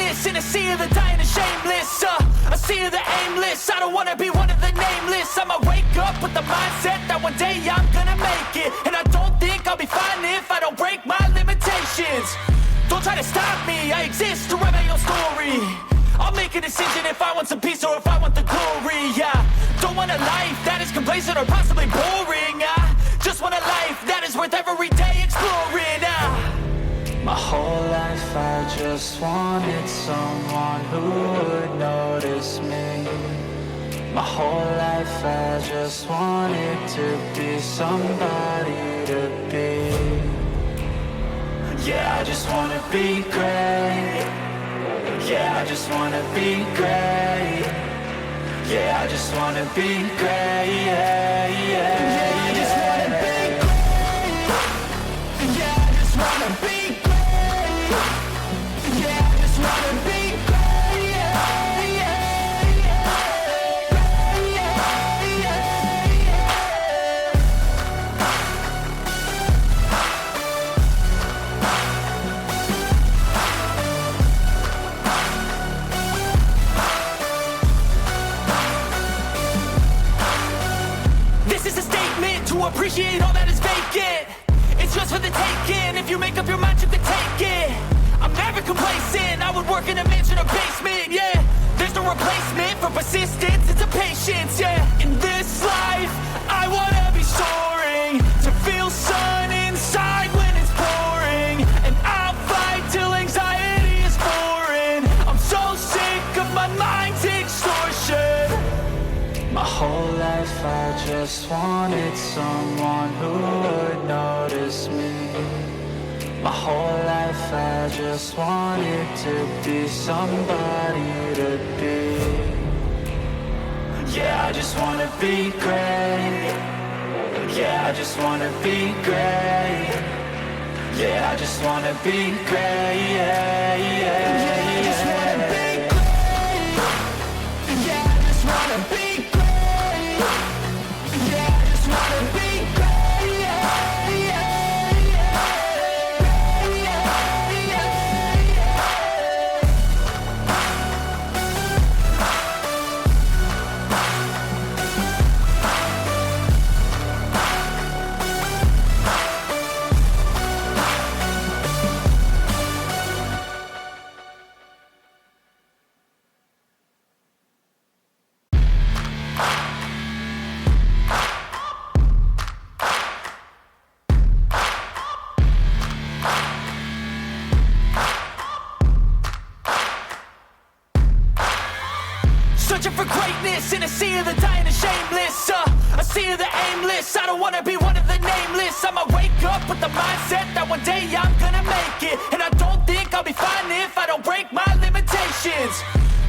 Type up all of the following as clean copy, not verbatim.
greatness in a sea of the dying and shameless. A sea of the aimless. I don't wanna be one of the nameless. I'ma wake up with the mindset that one day I'm gonna make it. And I don't think I'll be fine if I don't break my limitations. Don't try to stop me, I exist to write my own story. I'll make a decision if I want some peace or if I want the glory. Yeah, don't want a life that is complacent or possibly boring. I just want a life that is worth every day exploring. My whole life I just wanted someone who would notice me. My whole life I just wanted to be somebody to be. Yeah, I just wanna be great. Yeah, I just wanna be great. Yeah, I just wanna be great. Yeah, yeah, yeah, I just wanna be great. Yeah, I just wanna be great. Yeah, I just wanna be great. Yeah, yeah, yeah. Yeah, yeah, yeah. This is a statement to appreciate all that is vacant. It's just for the taking. If you make up your mind, you can take it. I'm never complacent. I would work in a mansion or basement. Yeah, there's no replacement for persistence. It's a patience. Yeah, in this life, I wanna be soaring, to feel sun inside when it's pouring. And I'll fight till anxiety is foreign. I'm so sick of my mind's extortion. My whole life I just wanted someone who would notice me. My whole life I just wanted to be somebody to be. Yeah, I just wanna be great. Yeah, I just wanna be great. Yeah, I just wanna be great. Yeah, yeah, yeah, I just wanna be great. Yeah, I just wanna be great. Yeah, I just wanna be great. Yeah, yeah, yeah. Yeah, yeah, yeah. Searching for greatness in a sea of the dying and shameless. A sea of the aimless. I don't wanna be one of the nameless. I'ma wake up with the mindset that one day I'm gonna make it. And I don't think I'll be fine if I don't break my limitations.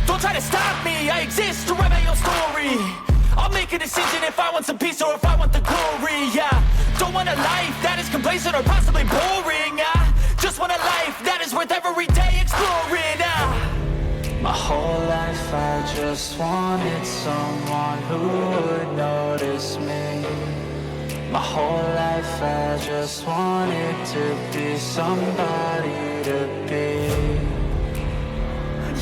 Don't try to stop me, I exist to write my own story. I'll make a decision if I want some peace or if I want the glory. Yeah, don't want a life that is complacent or possibly boring. I just want a life that is worth every day exploring. My whole life I just wanted someone who would notice me. My whole life I just wanted to be somebody to be.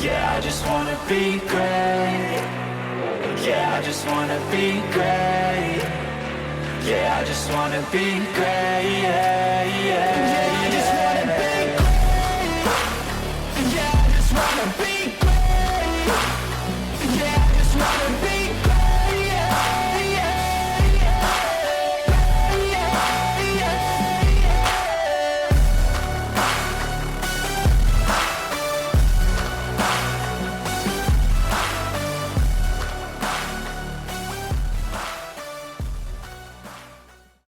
Yeah, I just wanna be great. Yeah, I just wanna be great. Yeah, I just wanna be great. Yeah.